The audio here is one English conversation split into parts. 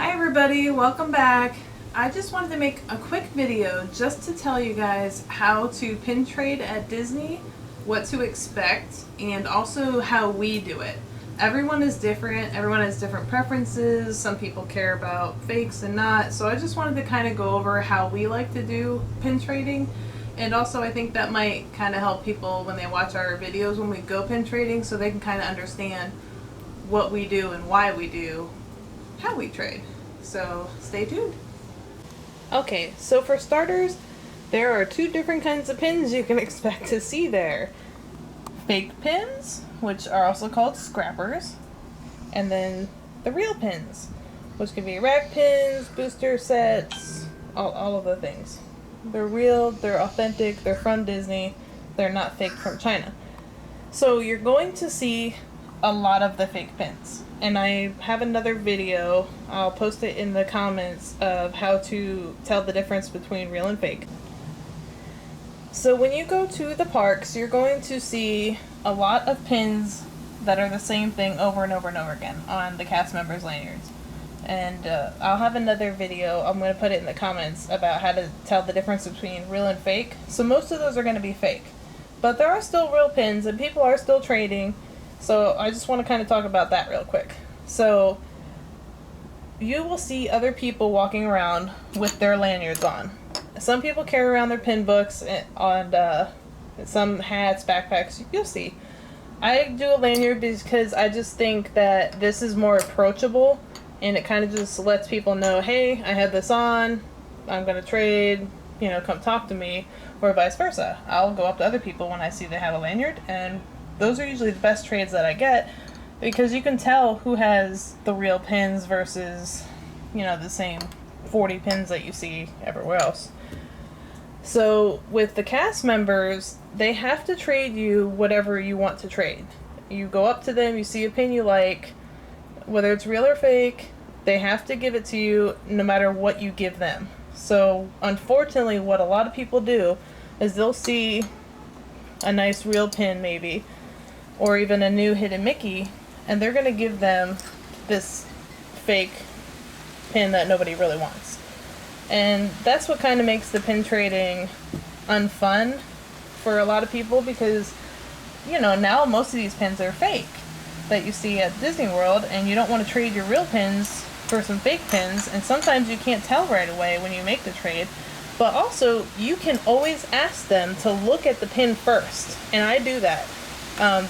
Hi everybody, welcome back. I just wanted to make a quick video just to tell you guys how to pin trade at Disney, what to expect, and also how we do it. Everyone is different, everyone has different preferences, some people care about fakes and not, so I just wanted to kind of go over how we like to do pin trading, and also I think that might kind of help people when they watch our videos when we go pin trading so they can kind of understand what we do and why we do how we trade. So stay tuned. Okay, so for starters, there are two different kinds of pins you can expect to see there. Fake pins, which are also called scrappers, and then the real pins, which can be rack pins, booster sets, all of the things. They're real, they're authentic, they're from Disney, they're not fake from China. So you're going to see a lot of the fake pins. And I have another video, I'll post it in the comments, of how to tell the difference between real and fake. So when you go to the parks, you're going to see a lot of pins that are the same thing over and over and over again on the cast members' lanyards. And I'll have another video, I'm going to put it in the comments, about how to tell the difference between real and fake. So most of those are going to be fake. But there are still real pins and people are still trading. So I just want to kind of talk about that real quick. So you will see other people walking around with their lanyards on. Some people carry around their pin books on some hats, backpacks. You'll see. I do a lanyard because I just think that this is more approachable and it kind of just lets people know, hey, I have this on, I'm going to trade, come talk to me, or vice versa. I'll go up to other people when I see they have a lanyard, and those are usually the best trades that I get because you can tell who has the real pins versus, the same 40 pins that you see everywhere else. So with the cast members, they have to trade you whatever you want to trade. You go up to them, you see a pin you like, whether it's real or fake, they have to give it to you no matter what you give them. So unfortunately, what a lot of people do is they'll see a nice real pin maybe, or even a new hidden Mickey, and they're going to give them this fake pin that nobody really wants. And that's what kind of makes the pin trading unfun for a lot of people because, now most of these pins are fake that you see at Disney World, and you don't want to trade your real pins for some fake pins, and sometimes you can't tell right away when you make the trade. But also, you can always ask them to look at the pin first, and I do that.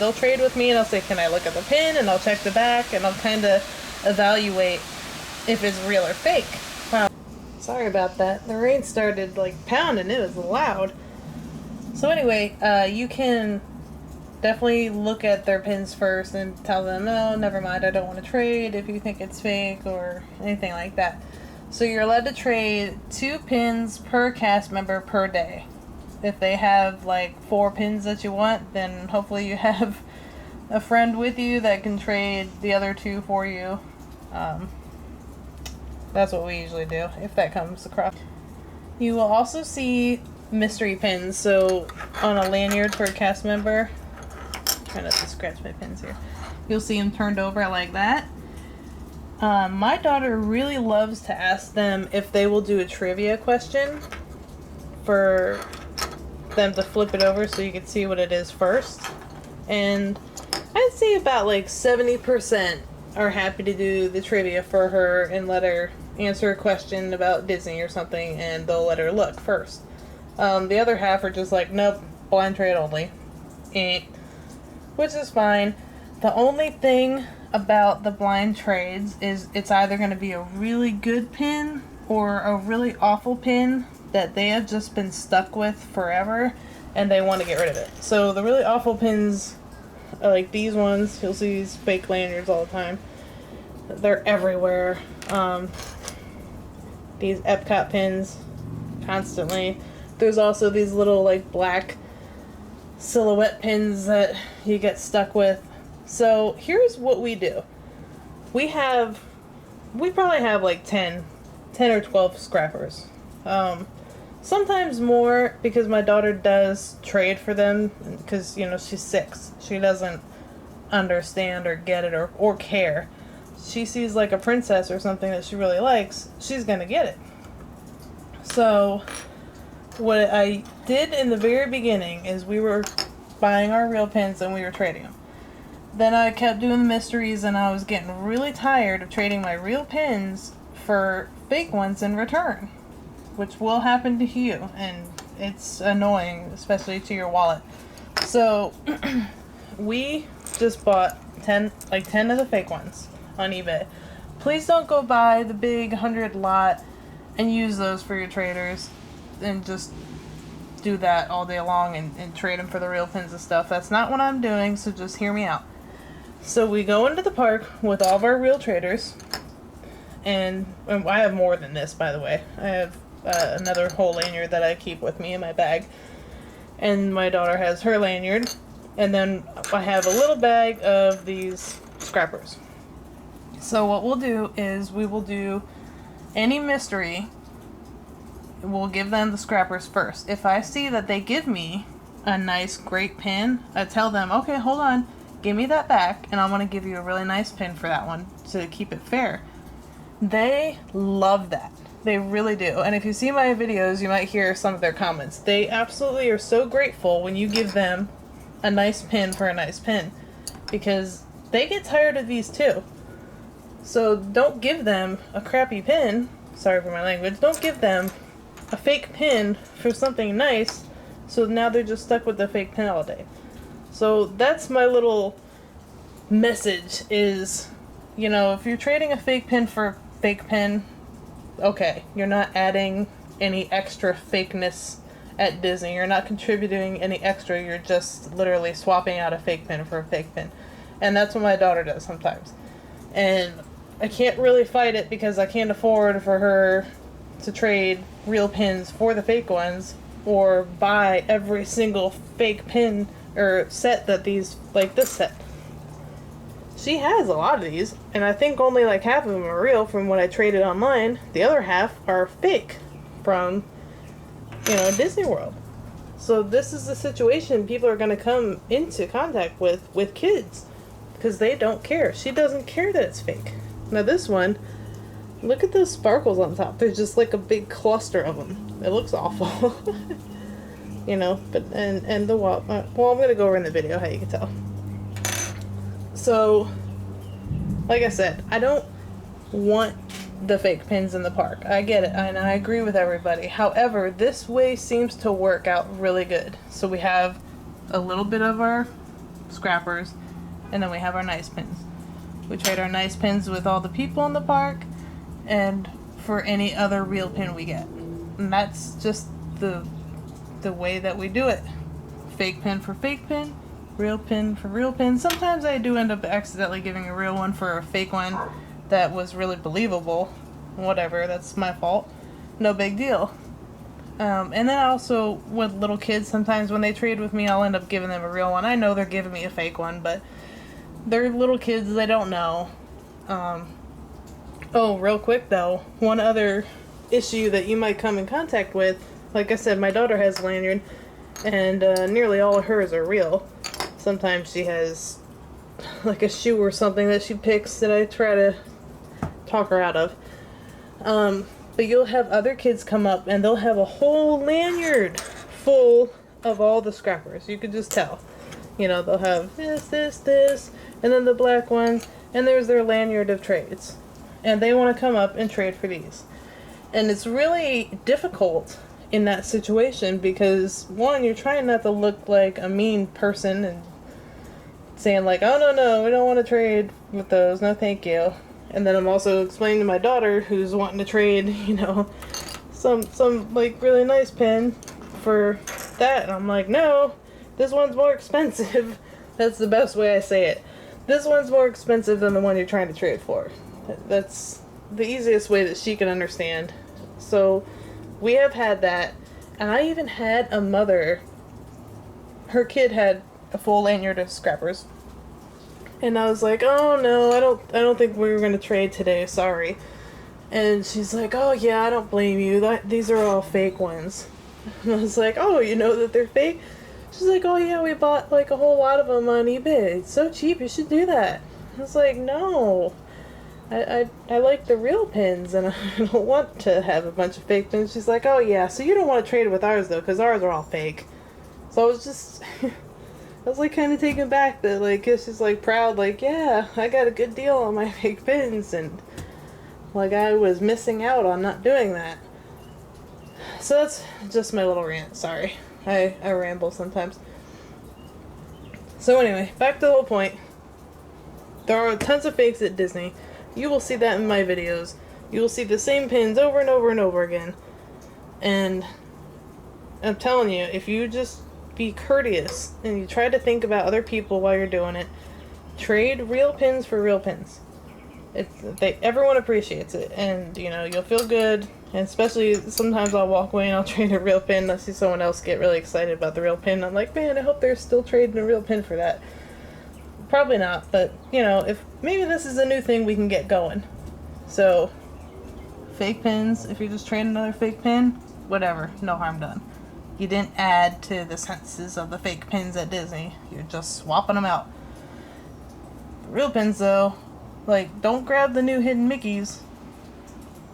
They'll trade with me and I'll say, can I look at the pin? And I'll check the back and I'll kind of evaluate if it's real or fake. Wow. Sorry about that. The rain started pounding. It was loud. So anyway, you can definitely look at their pins first and tell them, no, never mind, I don't want to trade if you think it's fake or anything like that. So you're allowed to trade 2 pins per cast member per day. If they have 4 pins that you want, then hopefully you have a friend with you that can trade the other 2 for you. That's what we usually do, if that comes across. You will also see mystery pins. So on a lanyard for a cast member, I'm trying not to scratch my pins here, you'll see them turned over like that. My daughter really loves to ask them if they will do a trivia question for them to flip it over so you can see what it is first. And I'd say about 70% are happy to do the trivia for her and let her answer a question about Disney or something, and they'll let her look first. The other half are just nope, blind trade only. Which is fine. The only thing about the blind trades is it's either going to be a really good pin or a really awful pin that they have just been stuck with forever and they want to get rid of it. So the really awful pins are like these ones. You'll see these fake lanyards all the time. They're everywhere. These Epcot pins constantly. There's also these little black silhouette pins that you get stuck with. So here's what we do. We probably have 10 or 12 scrappers. Sometimes more because my daughter does trade for them because, she's 6. She doesn't understand or get it or care. she sees like a princess or something that she really likes, she's gonna get it. So what I did in the very beginning is we were buying our real pins and we were trading them. Then I kept doing the mysteries and I was getting really tired of trading my real pins for fake ones in return, which will happen to you, and it's annoying, especially to your wallet. So we just bought 10 of the fake ones on eBay. Please don't go buy the big 100 lot and use those for your traders and just do that all day long and trade them for the real pins and stuff. That's not what I'm doing, so just hear me out. So we go into the park with all of our real traders, and I have more than this, by the way. I have another whole lanyard that I keep with me in my bag, and my daughter has her lanyard, and then I have a little bag of these scrappers. So what we'll do is we will do any mystery, we'll give them the scrappers first. If I see that they give me a nice great pin, I tell them, okay, hold on, give me that back, and I want to give you a really nice pin for that one to keep it fair. They love that. They really do. And if you see my videos, you might hear some of their comments. They absolutely are so grateful when you give them a nice pin for a nice pin, because they get tired of these too. So don't give them a crappy pin, sorry for my language, don't give them a fake pin for something nice, so now they're just stuck with the fake pin all day. So that's my little message is, you know, if you're trading a fake pin for a fake pin, okay, you're not adding any extra fakeness at Disney. You're not contributing any extra. You're just literally swapping out a fake pin for a fake pin. And that's what my daughter does sometimes. And I can't really fight it because I can't afford for her to trade real pins for the fake ones or buy every single fake pin or set that these, like this set. She has a lot of these, and I think only like half of them are real from what I traded online. The other half are fake from, you know, Disney World. So this is the situation people are going to come into contact with kids, because they don't care. She doesn't care that it's fake. Now this one, look at those sparkles on top. There's just like a big cluster of them. It looks awful. You know, but and the wall. Well, I'm gonna go over in the video how you can tell. So, like I said, I don't want the fake pins in the park. I get it, and I agree with everybody. However, this way seems to work out really good. So we have a little bit of our scrappers, and then we have our nice pins. We trade our nice pins with all the people in the park, and for any other real pin we get. And that's just the way that we do it. Fake pin for fake pin, real pin for real pin. Sometimes I do end up accidentally giving a real one for a fake one that was really believable. Whatever, that's my fault. No big deal. And then also with little kids, sometimes when they trade with me, I'll end up giving them a real one. I know they're giving me a fake one, but they're little kids, they don't know. Oh, real quick though, one other issue that you might come in contact with, like I said, my daughter has a lanyard, and nearly all of hers are real. Sometimes she has like a shoe or something that she picks that I try to talk her out of. But you'll have other kids come up and they'll have a whole lanyard full of all the scrappers. You could just tell. You know, they'll have this, and then the black ones, and there's their lanyard of trades. And they want to come up and trade for these. And it's really difficult in that situation because, one, you're trying not to look like a mean person and saying like, oh no, we don't want to trade with those, no thank you. And then I'm also explaining to my daughter who's wanting to trade, you know, some like really nice pin for that, and I'm like, no, this one's more expensive. That's the best way I say it. This one's more expensive than the one you're trying to trade for. That's the easiest way that she can understand. So we have had that, and I even had a mother, her kid had a full lanyard of scrappers, and I was like, oh no, I don't think we were going to trade today, sorry. And she's like, oh yeah, I don't blame you, these are all fake ones. And I was like, oh, you know that they're fake? She's like, oh yeah, we bought like a whole lot of them on eBay, it's so cheap, you should do that. I was like, no, I like the real pins, and I don't want to have a bunch of fake pins. She's like, oh yeah, so you don't want to trade with ours though, because ours are all fake. So I was just, I was like kind of taken back that like, she's like proud, like, yeah, I got a good deal on my fake pins, and like I was missing out on not doing that. So that's just my little rant, sorry. I ramble sometimes. So anyway, back to the whole point. There are tons of fakes at Disney. You will see that in my videos. You will see the same pins over and over and over again. And I'm telling you, if you just be courteous and you try to think about other people while you're doing it, trade real pins for real pins. Everyone appreciates it, and you know, you'll feel good. And especially sometimes I'll walk away and I'll trade a real pin. I see someone else get really excited about the real pin. I'm like, man, I hope they're still trading a real pin for that. Probably not, but you know, if maybe this is a new thing we can get going. So, fake pins, if you're just trading another fake pin, whatever, no harm done. You didn't add to the senses of the fake pins at Disney. You're just swapping them out. The real pins, though, like, don't grab the new Hidden Mickeys,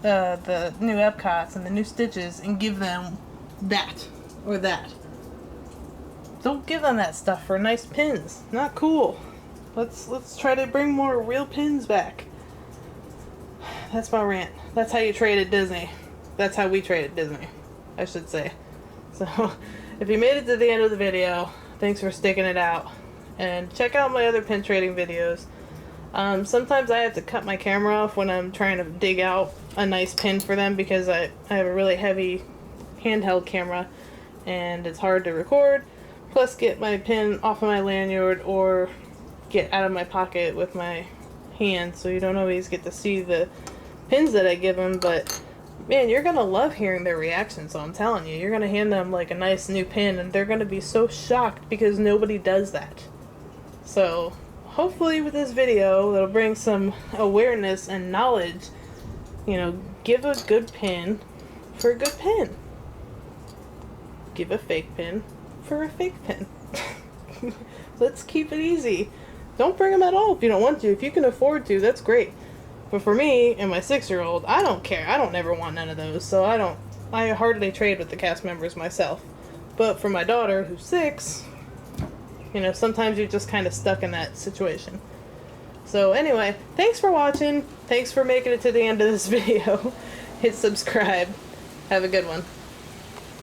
the new Epcots and the new Stitches, and give them that or that. Don't give them that stuff for nice pins. Not cool. Let's try to bring more real pins back. That's my rant. That's how you trade at Disney. That's how we trade at Disney, I should say. So, if you made it to the end of the video, thanks for sticking it out. And check out my other pin trading videos. Sometimes I have to cut my camera off when I'm trying to dig out a nice pin for them because I have a really heavy handheld camera and it's hard to record. Plus get my pin off of my lanyard or get out of my pocket with my hand, so you don't always get to see the pins that I give them, but man, you're gonna love hearing their reaction. So I'm telling you, you're gonna hand them like a nice new pin and they're gonna be so shocked because nobody does that. So hopefully with this video it'll bring some awareness and knowledge. You know, give a good pin for a good pin. Give a fake pin for a fake pin. Let's keep it easy. Don't bring them at all if you don't want to. If you can afford to, that's great. But for me and my 6-year-old, I don't care. I don't ever want none of those. So I hardly trade with the cast members myself. But for my daughter, who's 6, you know, sometimes you're just kind of stuck in that situation. So anyway, thanks for watching. Thanks for making it to the end of this video. Hit subscribe. Have a good one.